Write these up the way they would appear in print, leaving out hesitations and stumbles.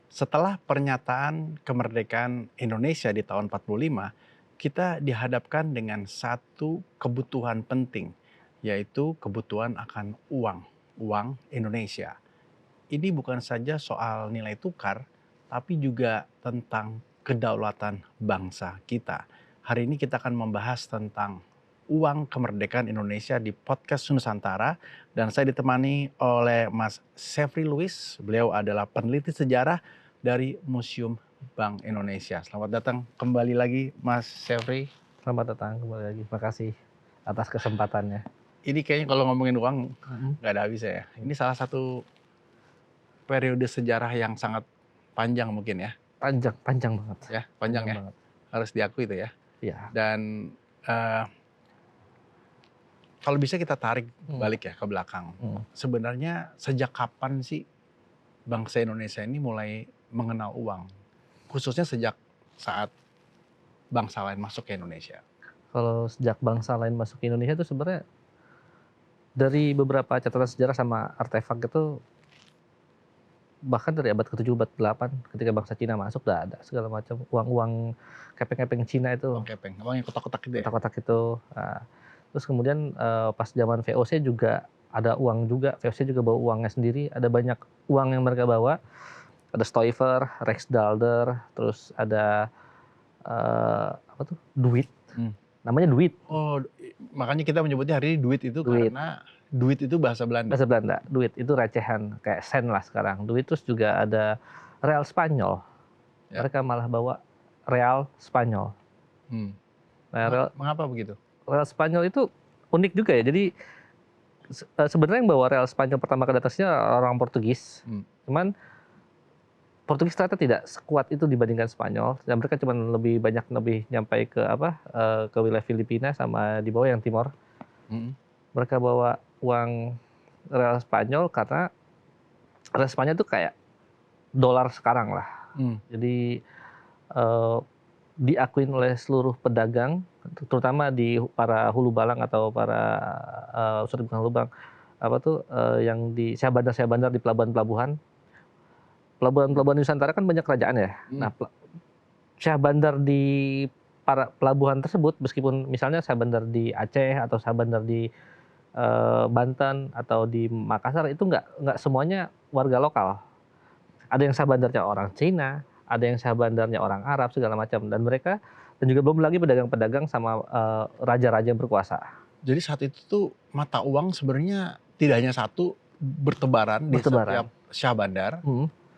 Setelah pernyataan kemerdekaan Indonesia di tahun 45, kita dihadapkan dengan satu kebutuhan penting, yaitu kebutuhan akan uang, uang Indonesia. Ini bukan saja soal nilai tukar, tapi juga tentang kedaulatan bangsa kita. Hari ini kita akan membahas tentang uang kemerdekaan Indonesia di podcast Nusantara, dan saya ditemani oleh Mas Sefri Louis. Beliau adalah peneliti sejarah dari Museum Bank Indonesia. Selamat datang kembali lagi Mas Sefri. Selamat datang kembali lagi. Terima kasih atas kesempatannya. Ini kayaknya kalau ngomongin uang nggak ada habisnya ya. Ini salah satu periode sejarah yang sangat panjang mungkin ya. Panjang banget. Ya, panjang ya. Banget. Harus diakui itu ya. Iya. Dan kalau bisa kita tarik balik ya ke belakang. Sebenarnya sejak kapan sih bangsa Indonesia ini mulai mengenal uang? Khususnya sejak saat bangsa lain masuk ke Indonesia. Kalau sejak bangsa lain masuk ke Indonesia itu sebenarnya dari beberapa catatan sejarah sama artefak itu, bahkan dari abad ke-7, abad ke-8 ketika bangsa Cina masuk udah ada segala macam uang-uang kepeng-kepeng Cina itu. Uang kepeng, uang yang kotak-kotak gitu ya? Kotak-kotak itu. Nah, terus kemudian pas zaman VOC juga ada uang juga. VOC juga bawa uangnya sendiri. Ada banyak uang yang mereka bawa. Ada Stoiver, Rijksdaalder, terus ada duit. Namanya duit. Oh, makanya kita menyebutnya hari ini duit itu karena duit itu bahasa Belanda. Bahasa Belanda. Duit itu recehan, kayak sen lah sekarang. Duit, terus juga ada real Spanyol. Ya. Mereka malah bawa real Spanyol. Nah, mengapa begitu? Real Spanyol itu unik juga ya. Jadi sebenarnya yang bawa real Spanyol pertama kali atasnya orang Portugis. Cuman Portugis ternyata tidak sekuat itu dibandingkan Spanyol. Dan mereka cuma lebih nyampai ke ke wilayah Filipina sama di bawah yang Timor. Mereka bawa uang real Spanyol karena real Spanyol itu kayak dolar sekarang lah. Jadi diakuin oleh seluruh pedagang, terutama di para hulu balang atau para bukan hulu balang, yang di syah bandar di pelabuhan-pelabuhan Nusantara kan banyak kerajaan ya. Nah, syah bandar di para pelabuhan tersebut, meskipun misalnya syah bandar di Aceh atau syah bandar di Banten atau di Makassar, itu nggak semuanya warga lokal. Ada yang syah bandarnya orang Cina, ada yang syah bandarnya orang Arab segala macam, dan juga belum lagi pedagang-pedagang sama raja-raja yang berkuasa. Jadi saat itu tuh mata uang sebenarnya tidak hanya satu, bertebaran di setiap syah bandar.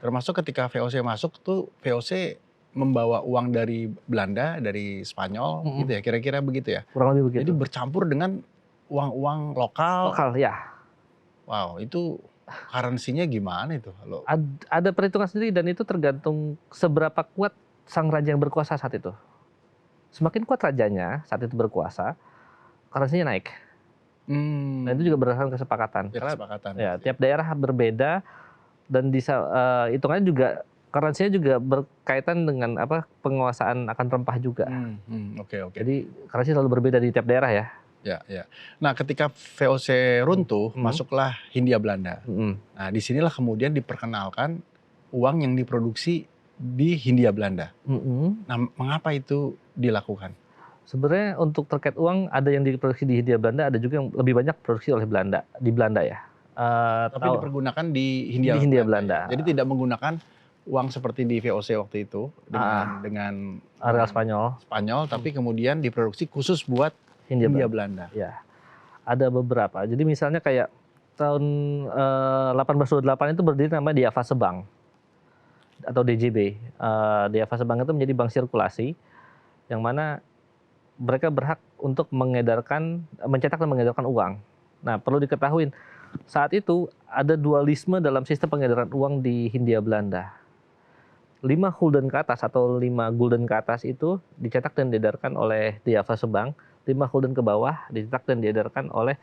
Termasuk ketika VOC masuk tuh, VOC membawa uang dari Belanda, dari Spanyol gitu ya, kira-kira begitu ya. Kurang lebih begitu. Jadi bercampur dengan uang-uang lokal. Lokal ya. Wow, itu currency-nya gimana itu? Ada perhitungan sendiri, dan itu tergantung seberapa kuat sang raja yang berkuasa saat itu. Semakin kuat rajanya saat itu berkuasa, currency-nya naik. Nah, itu juga berdasarkan kesepakatan. Ya, tiap daerah berbeda, dan hitungannya juga currency-nya juga berkaitan dengan penguasaan akan rempah juga. Oke. Jadi currency selalu berbeda di tiap daerah ya. Ya. Nah, ketika VOC runtuh, masuklah Hindia Belanda. Nah, disinilah kemudian diperkenalkan uang yang diproduksi di Hindia Belanda. Nah, mengapa itu dilakukan? Sebenarnya untuk terkait uang, ada yang diproduksi di Hindia Belanda, ada juga yang lebih banyak produksi oleh Belanda, di Belanda ya. Tapi dipergunakan di Hindia Belanda. Ya? Jadi tidak menggunakan uang seperti di VOC waktu itu dengan real Spanyol, tapi kemudian diproduksi khusus buat Hindia Belanda. Ya, ada beberapa. Jadi misalnya kayak tahun 1828 itu berdiri namanya Diafase Bank atau DJB. Diafase Bank itu menjadi bank sirkulasi, yang mana mereka berhak untuk mencetak dan mengedarkan uang. Nah, perlu diketahui saat itu ada dualisme dalam sistem pengedaran uang di Hindia Belanda. 5 gulden ke atas atau 5 gulden ke atas itu dicetak dan diedarkan oleh Diafase Bank. 5 gulden ke bawah dicetak dan diedarkan oleh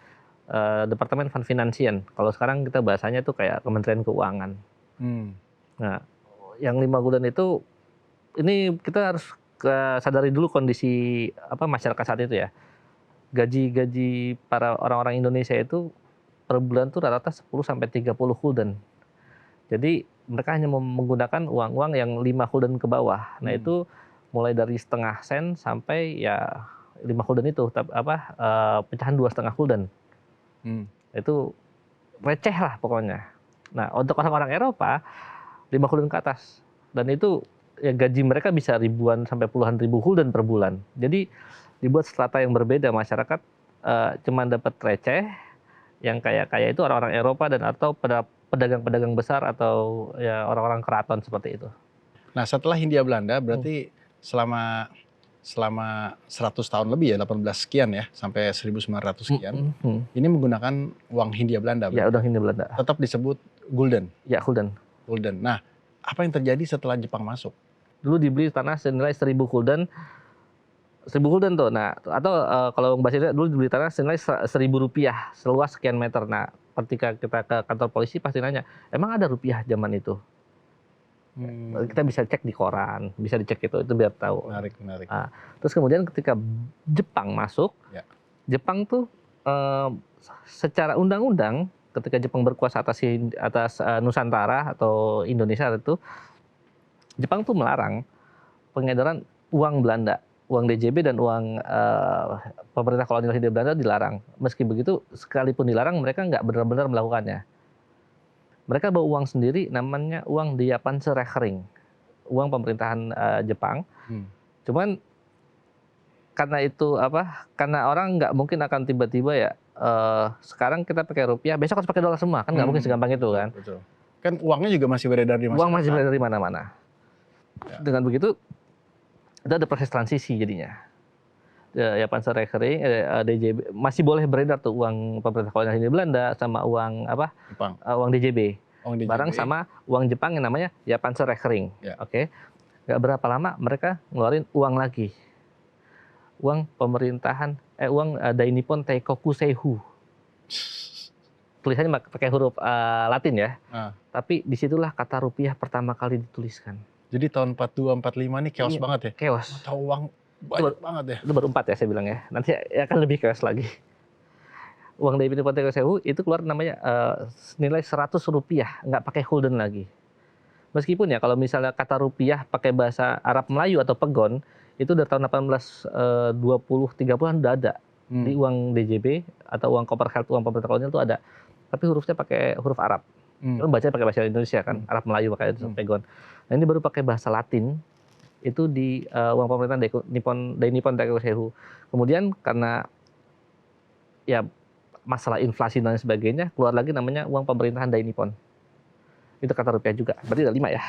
Departemen Van Financiën. Kalau sekarang kita bahasanya itu kayak Kementerian Keuangan. Nah, yang 5 gulden itu, ini kita harus sadari dulu kondisi masyarakat saat itu ya. Gaji para orang-orang Indonesia itu per bulan tuh rata-rata 10 sampai 30 gulden. Jadi mereka hanya menggunakan uang-uang yang 5 gulden ke bawah. Nah, itu mulai dari setengah sen sampai ya 5 gulden itu pecahan 2,5 gulden. Itu receh lah pokoknya. Nah, untuk orang-orang Eropa 5 gulden ke atas. Dan itu ya gaji mereka bisa ribuan sampai puluhan ribu gulden per bulan. Jadi dibuat strata yang berbeda, masyarakat cuman dapat receh, yang kaya-kaya itu orang-orang Eropa dan atau pedagang-pedagang besar atau ya orang-orang keraton seperti itu. Nah, setelah Hindia Belanda berarti selama 100 tahun lebih ya, 18 sekian ya, sampai 1900 sekian. Ini menggunakan uang Hindia Belanda. Ya, uang Hindia Belanda. Tetap disebut gulden. Ya, gulden. Gulden. Nah, apa yang terjadi setelah Jepang masuk? Dulu dibeli tanah senilai 1.000 gulden. 1.000 gulden tuh. Nah, atau kalau bahasa dulu dibeli tanah senilai Rp1.000 seluas sekian meter. Nah, ketika kita ke kantor polisi pasti nanya, emang ada rupiah zaman itu? Kita bisa cek di koran, bisa dicek itu biar tahu. Menarik. Nah, terus kemudian ketika Jepang masuk, Jepang tuh secara undang-undang ketika Jepang berkuasa atas Nusantara atau Indonesia itu, Jepang tuh melarang pengedaran uang Belanda, uang DJB dan uang pemerintah kolonial Hindia Belanda dilarang. Meski begitu, sekalipun dilarang, mereka nggak benar-benar melakukannya. Mereka bawa uang sendiri, namanya uang Japanse-Reichsring, uang pemerintahan Jepang. Cuman karena itu karena orang nggak mungkin akan tiba-tiba ya sekarang kita pakai rupiah, besok harus pakai dolar semua, kan nggak mungkin segampang itu kan. Betul. Kan uangnya juga masih beredar di masyarakat. Uang masih beredar di mana-mana. Ya. Dengan begitu, itu ada proses transisi jadinya. Japanse-Reichsring, DJB masih boleh beredar tuh uang pemerintah kolonial Hindia Belanda sama uang Jepang. Uang DJB. Barang sama uang Jepang yang namanya Japanse-Reichsring. Oke. Gak berapa lama mereka ngeluarin uang lagi. Uang pemerintahan, uang Dainippon Teikoku Seihu. Tulisannya pakai huruf Latin ya. Tapi disitulah kata rupiah pertama kali dituliskan. Jadi tahun 42-45 ini chaos banget ya? Chaos. Mata uang banyak banget ya? Itu baru 4 ya saya bilang ya. Nanti akan lebih chaos lagi. Uang Dainippon Teikoku Seihu itu keluar namanya nilai Rp100, nggak pakai gulden lagi. Meskipun ya kalau misalnya kata rupiah pakai bahasa Arab Melayu atau pegon, itu dari tahun 1820-30-an udah ada. Di uang DJB atau uang Coppergeld, uang pemerintah kolonial itu ada. Tapi hurufnya pakai huruf Arab. Kan bacanya pakai bahasa Indonesia kan, Arab Melayu makanya itu pegon. Nah, ini baru pakai bahasa Latin, itu di uang pemerintahan Dainippon Teikoku Seihu. Kemudian karena ya masalah inflasi dan sebagainya, keluar lagi namanya uang pemerintahan Dainippon. Itu kata rupiah juga. Berarti ada 5 ya.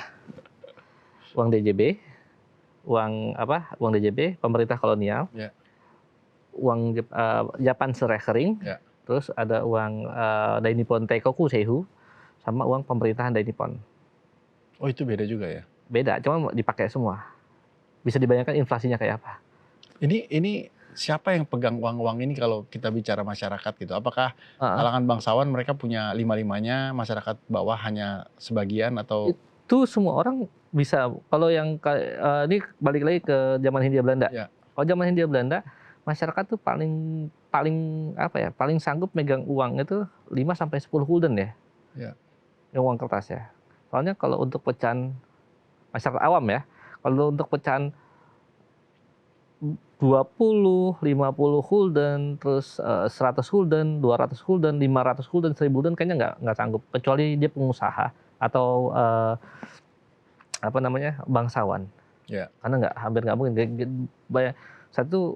Uang DJB, uang DJB, pemerintah kolonial, uang Japanse-Reichsring, terus ada uang Dainippon Teikoku Seihu, sama uang pemerintahan Dainippon. Oh, itu beda juga ya? Beda, cuma dipakai semua. Bisa dibayangkan inflasinya kayak apa? Ini siapa yang pegang uang-uang ini kalau kita bicara masyarakat gitu? Apakah kalangan bangsawan mereka punya 5-5-nya, masyarakat bawah hanya sebagian atau? Itu semua orang bisa. Kalau yang ini balik lagi ke zaman Hindia Belanda. Kalau zaman Hindia Belanda, masyarakat tuh paling sanggup megang uang itu 5-10 gulden ya. Yang uang kertas ya. Soalnya kalau untuk pecahan masyarakat awam ya, kalau untuk pecahan 20, 50 gulden, terus 100 gulden, 200 gulden, 500 gulden, 1000 gulden kayaknya nggak sanggup. Kecuali dia pengusaha atau bangsawan. Karena hampir nggak mungkin. Satu,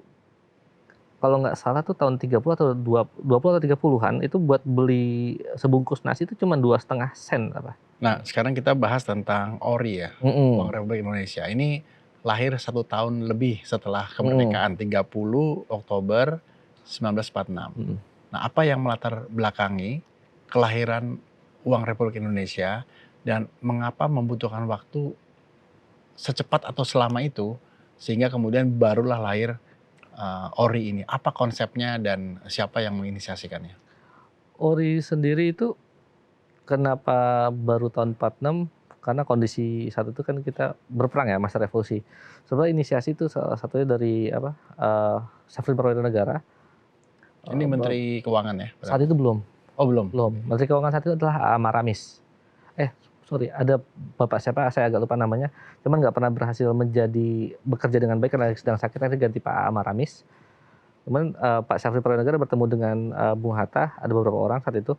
kalau nggak salah tuh tahun 30 atau 20 atau 30-an itu buat beli sebungkus nasi itu cuma 2,5 sen apa. Nah, sekarang kita bahas tentang ORI ya, Uang Republik Indonesia. Ini lahir 1 tahun lebih setelah kemerdekaan, 30 Oktober 1946. Nah, apa yang melatar belakangi kelahiran Uang Republik Indonesia dan mengapa membutuhkan waktu secepat atau selama itu sehingga kemudian barulah lahir ORI ini? Apa konsepnya dan siapa yang menginisiasikannya? ORI sendiri itu kenapa baru tahun 46? Karena kondisi saat itu kan kita berperang ya, masa revolusi. Sebenarnya inisiasi itu salah satunya dari Syafrin Perwira Negara. Ini Menteri Keuangan ya? Saat itu belum. Oh, belum. Menteri Keuangan saat itu adalah Maramis. sorry, ada bapak siapa saya agak lupa namanya, cuman nggak pernah berhasil bekerja dengan baik karena sedang sakit, nanti ganti Pak Amaramis. Cuman Pak Syafri Pranegara bertemu dengan Bung Hatta, ada beberapa orang saat itu.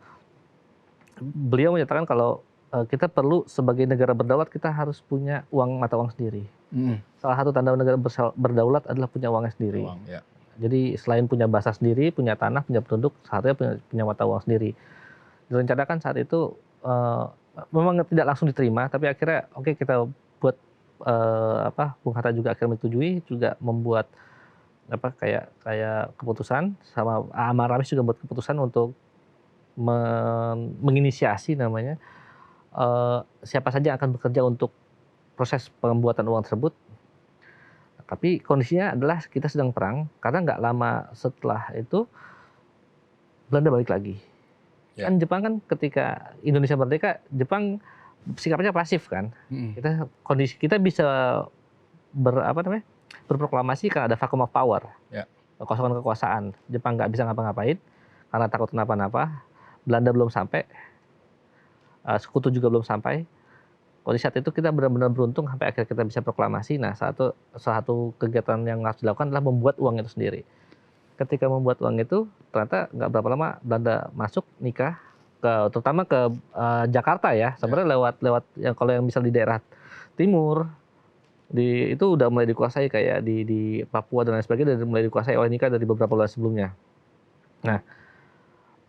Beliau menyatakan kalau kita perlu sebagai negara berdaulat kita harus punya mata uang sendiri. Salah satu tanda negara berdaulat adalah punya uangnya sendiri. Uang, ya. Jadi selain punya bahasa sendiri, punya tanah, punya penduduk, salah satunya punya mata uang sendiri. Direncanakan saat itu memang tidak langsung diterima, tapi akhirnya oke, kita buat Bung Hatta juga akhirnya menyetujui, juga membuat kayak keputusan, sama Amar Ramis juga buat keputusan untuk menginisiasi namanya siapa saja yang akan bekerja untuk proses pembuatan uang tersebut. Tapi kondisinya adalah kita sedang perang, karena nggak lama setelah itu Belanda balik lagi. Ya. Kan Jepang kan ketika Indonesia merdeka, Jepang sikapnya pasif kan. Kita bisa berproklamasi karena ada vacuum of power, kekosongan kekuasaan. Jepang nggak bisa ngapa-ngapain karena takut kenapa-napa. Belanda belum sampai, sekutu juga belum sampai. Kondisi saat itu kita benar-benar beruntung sampai akhirnya kita bisa proklamasi. Nah, salah satu kegiatan yang harus dilakukan adalah membuat uang itu sendiri. Ketika membuat uang itu, ternyata nggak berapa lama Belanda masuk nikah, terutama ke Jakarta ya. Sebenarnya lewat kalau yang misal di daerah timur, itu udah mulai dikuasai kayak di Papua dan lain sebagainya, mulai dikuasai oleh nikah dari beberapa bulan sebelumnya. Nah,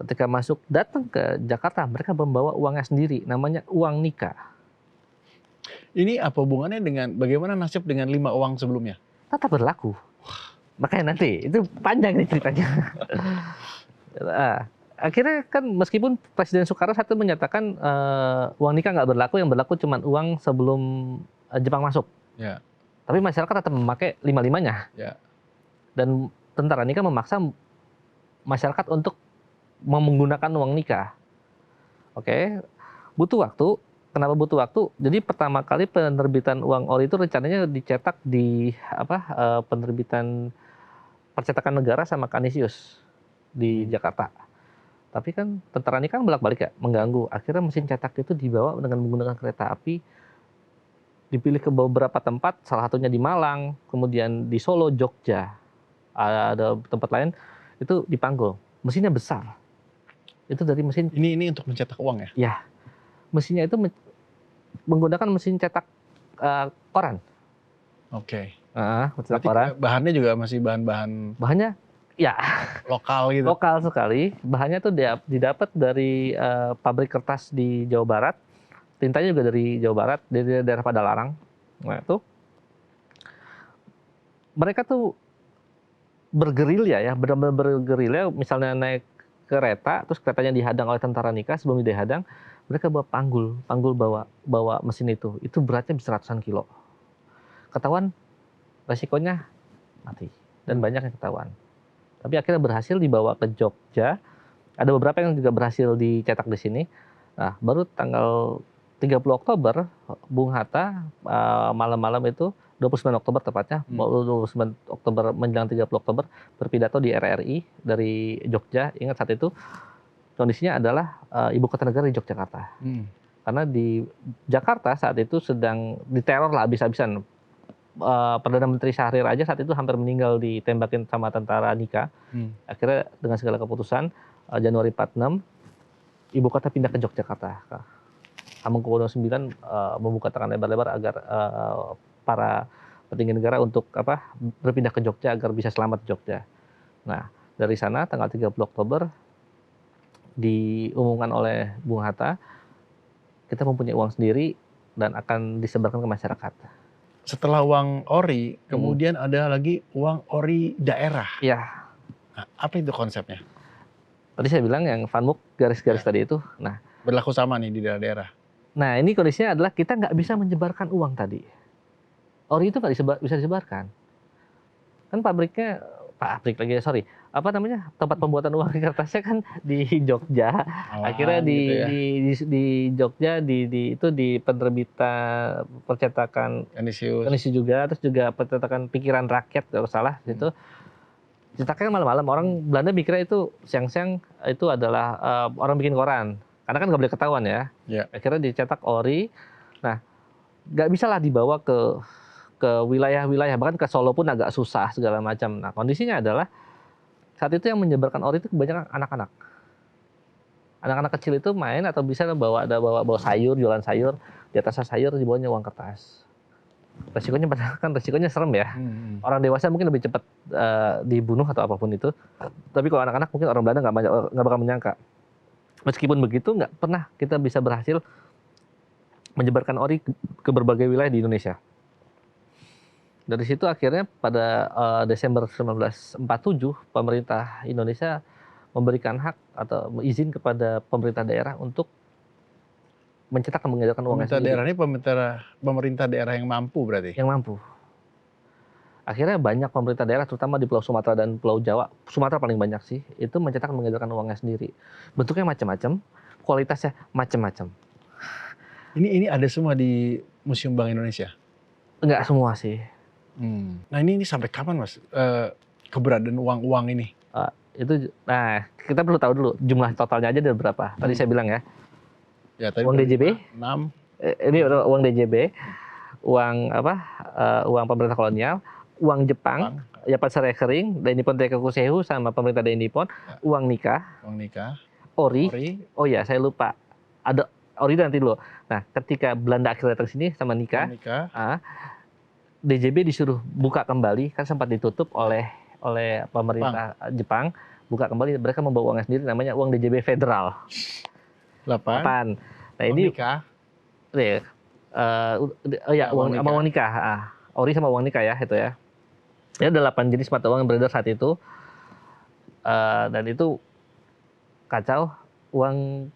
ketika datang ke Jakarta, mereka membawa uangnya sendiri, namanya uang nikah. Ini apa hubungannya dengan bagaimana nasib dengan 5 uang sebelumnya? Tetap berlaku. Makanya nanti, itu panjang nih ceritanya. Akhirnya kan meskipun Presiden Soekarno saat itu menyatakan uang nikah nggak berlaku, yang berlaku cuma uang sebelum Jepang masuk. Ya. Tapi masyarakat tetap memakai 5-5-nya. Ya. Dan tentara nikah memaksa masyarakat untuk menggunakan uang nikah. Oke, butuh waktu. Kenapa butuh waktu? Jadi pertama kali penerbitan uang ori itu rencananya dicetak di penerbitan Percetakan Negara sama Kanisius di Jakarta. Tapi kan tentara nikah bolak-balik ya, mengganggu. Akhirnya mesin cetak itu dibawa dengan menggunakan kereta api, dipilih ke beberapa tempat, salah satunya di Malang, kemudian di Solo, Jogja, ada tempat lain, itu di Panggul. Mesinnya besar. Itu dari mesin. Ini untuk mencetak uang ya? Ya, mesinnya itu menggunakan mesin cetak koran. Oke. Cetak koran. Bahannya juga masih bahannya ya lokal gitu. Lokal sekali. Bahannya tuh didapat dari pabrik kertas di Jawa Barat. Tintanya juga dari Jawa Barat, dari daerah Padalarang. Nah, itu mereka tuh bergerilya ya, benar-benar bergerilya. Misalnya naik kereta, terus keretanya dihadang oleh tentara nikah. Sebelum dihadang, mereka bawa panggul bawa mesin itu beratnya bisa ratusan kilo. Ketahuan, resikonya mati, dan banyak yang ketahuan. Tapi akhirnya berhasil dibawa ke Jogja. Ada beberapa yang juga berhasil dicetak di sini. Nah, baru tanggal 30 Oktober, Bung Hatta malam-malam itu, 29 Oktober tepatnya, 29 Oktober menjelang 30 Oktober, berpidato di RRI dari Jogja. Ingat saat itu kondisinya adalah ibu kota negara di Yogyakarta. Karena di Jakarta saat itu sedang diteror lah habis-habisan. Perdana Menteri Syahrir aja saat itu hampir meninggal ditembakin sama tentara nikah. Akhirnya dengan segala keputusan, Januari 46, ibu kota pindah ke Yogyakarta. Hamengkubuwono IX membuka tangan lebar-lebar agar para petinggi negara untuk berpindah ke Jogja agar bisa selamat di Jogja. Nah, dari sana tanggal 30 Oktober diumumkan oleh Bung Hatta, kita mempunyai uang sendiri dan akan disebarkan ke masyarakat. Setelah uang ori, kemudian ada lagi uang ori daerah. Ya. Nah, apa itu konsepnya? Tadi saya bilang yang Vanmuk garis-garis tadi itu. Nah, berlaku sama nih di daerah-daerah. Nah, ini kondisinya adalah kita nggak bisa menyebarkan uang tadi. Ori itu nggak bisa disebarkan. Kan tempat pembuatan uang kertasnya kan di Jogja. Akhirnya di Jogja di penerbitan percetakan Kanisius juga, terus juga percetakan Pikiran Rakyat kalau salah itu. Cetaknya malam-malam, orang Belanda mikirnya itu siang-siang itu adalah orang bikin koran. karena kan nggak boleh ketahuan ya. Ya. Akhirnya dicetak ori. Nah, nggak bisa lah dibawa ke wilayah-wilayah, bahkan ke Solo pun agak susah segala macam. Nah, kondisinya adalah saat itu yang menyebarkan ori itu kebanyakan anak-anak. Anak-anak kecil itu main atau bisa bawa sayur, jualan sayur, di atasnya sayur di bawahnya uang kertas. Resikonya padahal kan resikonya serem ya. Orang dewasa mungkin lebih cepat dibunuh atau apapun itu. Tapi kalau anak-anak mungkin orang Belanda nggak bakal menyangka. Meskipun begitu nggak pernah kita bisa berhasil menyebarkan ori ke berbagai wilayah di Indonesia. Dari situ akhirnya pada Desember 1947 pemerintah Indonesia memberikan hak atau izin kepada pemerintah daerah untuk mencetak dan mengedarkan uangnya Pemerintah sendiri. daerah ini pemerintah daerah yang mampu berarti. Yang mampu. Akhirnya banyak pemerintah daerah terutama di Pulau Sumatera dan Pulau Jawa, Sumatera paling banyak sih, itu mencetak dan mengedarkan uangnya sendiri. Bentuknya macam-macam, kualitasnya macam-macam. Ini ada semua di Museum Bank Indonesia? Enggak semua sih. Nah ini sampai kapan Mas keberadaan uang-uang ini? Nah kita perlu tahu dulu jumlah totalnya aja ada berapa. Tadi saya bilang ya. Ya, tadi Uang DJB, 6. ini uang DJB, uang apa? Uang pemerintah kolonial, uang Jepang, Japan Serekering, dan Nippon Teikoku sama pemerintah Nippon, uang nikah, ori. Oh ya, saya lupa. Ada ori nanti dulu. Nah, ketika Belanda akhirnya datang sini sama nikah, DJB disuruh buka kembali, kan sempat ditutup oleh pemerintah Jepang, buka kembali, mereka membawa uangnya sendiri, namanya uang DJB Federal. 8. Nah ini nikah. Uang nikah. Ori sama uang nikah ya itu ya. Ya ada 8 jenis mata uang yang beredar saat itu. Dan itu kacau. Uang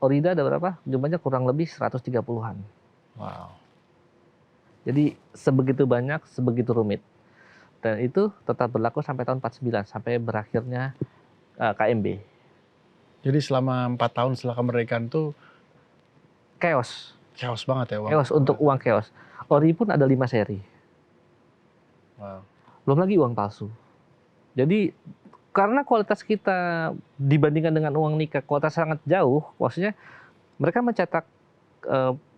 Orida ada berapa? Jumlahnya kurang lebih 130-an. Wow. Jadi sebegitu banyak, sebegitu rumit. Dan itu tetap berlaku sampai tahun 49, sampai berakhirnya KMB. Jadi selama 4 tahun setelah kemerdekaan tuh chaos. Chaos banget ya uang. Chaos untuk uang chaos. Ori pun ada 5 seri. Wow. Belum lagi uang palsu. Jadi karena kualitas kita dibandingkan dengan uang nikah kualitas sangat jauh, maksudnya mereka mencetak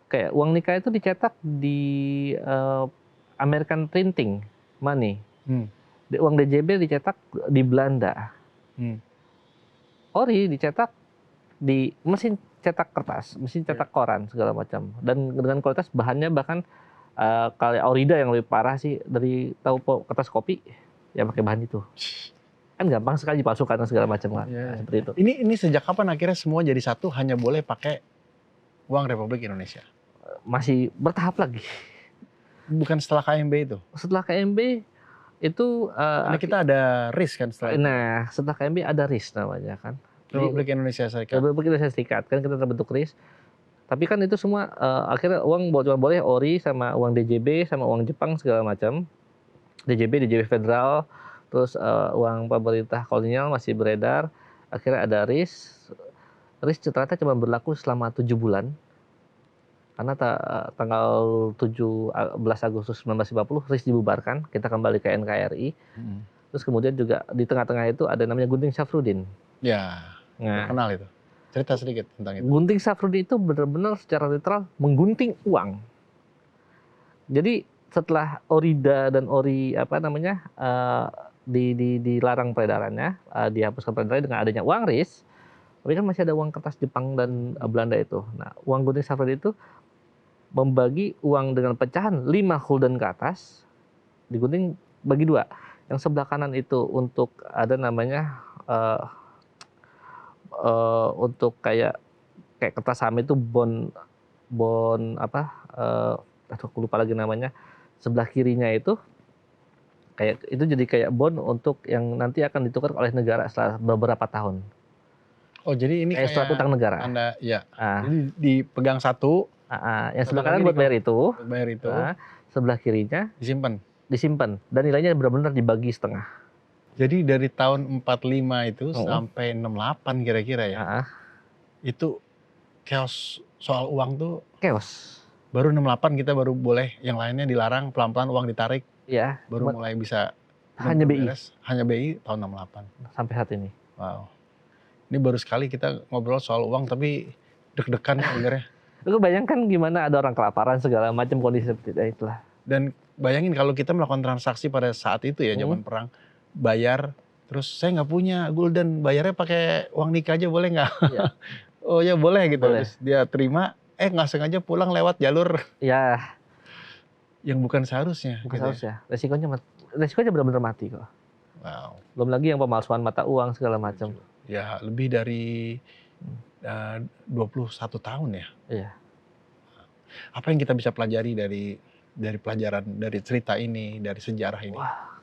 kayak uang nikah itu dicetak di American Printing Money. Uang DJB dicetak di Belanda. Ori dicetak di mesin cetak kertas, mesin cetak koran segala macam, dan dengan kualitas bahannya bahkan kalau Orida yang lebih parah sih, dari tahu kertas kopi ya pakai bahan itu, kan gampang sekali dipalsukan dan segala macam kan. Seperti itu. Ini sejak kapan akhirnya semua jadi satu hanya boleh pakai uang Republik Indonesia? Masih bertahap lagi. Bukan setelah KMB itu? Setelah KMB itu karena kita ada RIS kan setelah itu. Nah, setelah KMB ada RIS namanya kan. Republik Indonesia Serikat. Republik Indonesia Serikat kan kita terbentuk RIS. Tapi kan itu semua akhirnya uang cuma boleh ori sama uang DJB sama uang Jepang segala macam. DJB Federal, terus uang pemerintah kolonial masih beredar. Akhirnya ada RIS. RIS ternyata cuma berlaku selama 7 bulan. Karena tanggal 17 Agustus 1950 RIS dibubarkan, kita kembali ke NKRI. Terus kemudian juga di tengah-tengah itu ada namanya Gunting Safrudin. Ya, kenal itu. Cerita sedikit tentang itu. Gunting Safrudin itu benar-benar secara literal menggunting uang. Jadi setelah Orida dan Ori dilarang peredarannya, dihapuskan peredarannya dengan adanya uang RIS, tapi kan masih ada uang kertas Jepang dan Belanda itu. Nah, uang Gunting Safrudin itu membagi uang dengan pecahan 5 gulden ke atas, digunting bagi 2. Yang sebelah kanan itu untuk ada namanya untuk kayak kertas saham itu bon aku lupa lagi namanya. Sebelah kirinya itu itu jadi kayak bon untuk yang nanti akan ditukar oleh negara setelah beberapa tahun. Oh, jadi ini kayak surat utang negara. Jadi dipegang satu. Yang sebelah kanan buat bayar itu. Sebelah kirinya disimpan dan nilainya benar-benar dibagi setengah. Jadi dari tahun 45 itu sampai 68 kira-kira ya. Itu chaos soal uang tuh. Chaos. Baru 68 kita baru boleh, yang lainnya dilarang, pelan-pelan uang ditarik. Iya. Baru mulai bisa. Hanya BI. Hanya BI tahun 68. Sampai saat ini. Wow. Ini baru sekali kita ngobrol soal uang tapi deg-degan ya dengarnya. Lu bayangkan gimana ada orang kelaparan segala macam kondisi seperti itulah. Dan bayangin kalau kita melakukan transaksi pada saat itu ya zaman perang, bayar, terus saya nggak punya gulden, bayarnya pakai uang nikah aja boleh nggak? Iya. Oh ya boleh gitu. Boleh. Terus dia terima, nggak sengaja pulang lewat jalur Ya, yang bukan seharusnya. bukan gitu ya. seharusnya. Resikonya benar-benar mati kok. Wow. Belum lagi yang pemalsuan mata uang segala macam. Ya lebih dari 21 tahun ya. Iya. Apa yang kita bisa pelajari dari pelajaran dari cerita ini, dari sejarah ini? Wah.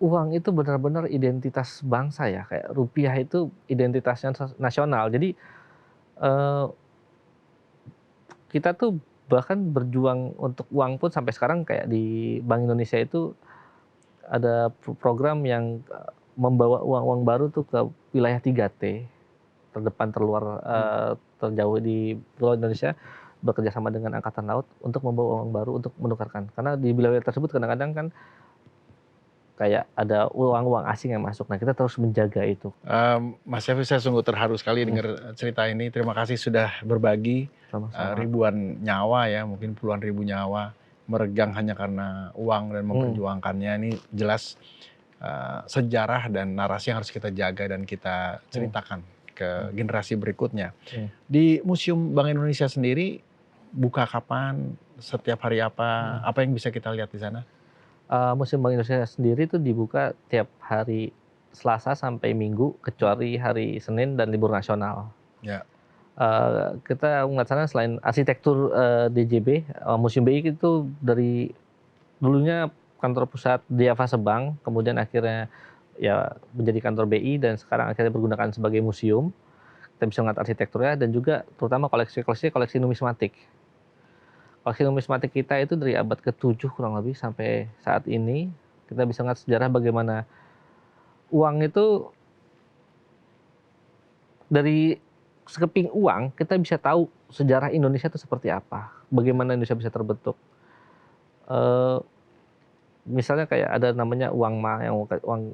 Uang itu benar-benar identitas bangsa ya, kayak rupiah itu identitasnya nasional. Jadi kita tuh bahkan berjuang untuk uang pun sampai sekarang kayak di Bank Indonesia itu ada program yang membawa uang-uang baru tuh ke wilayah 3T, terdepan, terluar, terjauh di Pulau Indonesia, bekerja sama dengan Angkatan Laut untuk membawa uang baru untuk menukarkan. Karena di wilayah tersebut kadang-kadang kan kayak ada uang-uang asing yang masuk. Nah, kita terus menjaga itu. Mas Syafri, saya sungguh terharu sekali dengar cerita ini. Terima kasih sudah berbagi. Sama-sama. Ribuan nyawa ya, mungkin puluhan ribu nyawa meregang hanya karena uang dan memperjuangkannya. Ini jelas sejarah dan narasi yang harus kita jaga dan kita ceritakan ke generasi berikutnya. Di Museum Bank Indonesia sendiri buka kapan? Setiap hari apa? Apa yang bisa kita lihat di sana? Museum Bank Indonesia sendiri itu dibuka tiap hari Selasa sampai Minggu, kecuali hari Senin dan libur nasional. Ya. Kita melihat selain arsitektur DJB, Museum BI itu dari dulunya kantor pusat di Ava Bank, kemudian akhirnya ya menjadi kantor BI dan sekarang akhirnya digunakan sebagai museum. Kita bisa melihat arsitekturnya dan juga terutama koleksi numismatik. Koleksi numismatik kita itu dari abad ke-7 kurang lebih sampai saat ini. Kita bisa melihat sejarah bagaimana uang itu dari sekeping uang kita bisa tahu sejarah Indonesia itu seperti apa, bagaimana Indonesia bisa terbentuk. Misalnya kayak ada namanya uang ma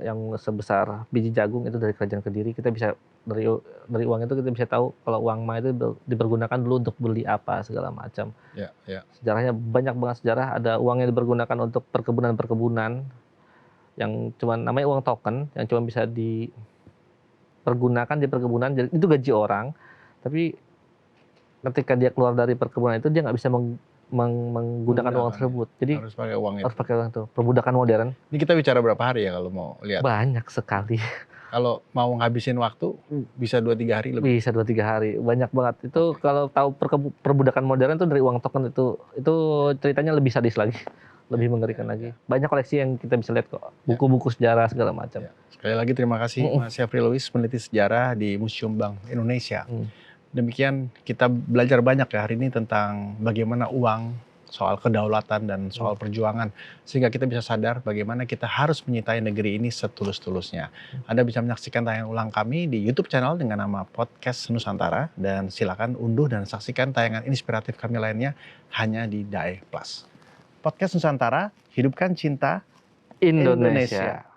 yang sebesar biji jagung itu dari Kerajaan Kediri. Kita bisa dari uang itu kita bisa tahu kalau uang ma itu dipergunakan dulu untuk beli apa segala macam. Ya. Sejarahnya banyak banget sejarah. Ada uang yang dipergunakan untuk perkebunan yang cuma namanya uang token yang cuma bisa dipergunakan di perkebunan. Jadi itu gaji orang, tapi ketika dia keluar dari perkebunan itu dia nggak bisa menggunakan uang tersebut. Jadi harus pakai uang itu. Harus pakai uang itu. Perbudakan modern. Ini kita bicara berapa hari ya kalau mau lihat? Banyak sekali. Kalau mau ngabisin waktu bisa 2-3 hari lebih. Bisa 2-3 hari. Banyak banget. Itu kalau tahu perbudakan modern itu dari uang token itu ceritanya lebih sadis lagi. Lebih mengerikan lagi. Banyak koleksi yang kita bisa lihat kok. Buku-buku sejarah segala macam. Sekali lagi terima kasih Mas Syafri Lewis, peneliti sejarah di Museum Bank Indonesia. Demikian kita belajar banyak ya hari ini tentang bagaimana uang, soal kedaulatan dan soal perjuangan. Sehingga kita bisa sadar bagaimana kita harus menyintai negeri ini setulus-tulusnya. Anda bisa menyaksikan tayangan ulang kami di YouTube channel dengan nama Podcast Nusantara. Dan silakan unduh dan saksikan tayangan inspiratif kami lainnya hanya di DAE Plus. Podcast Nusantara, hidupkan cinta Indonesia.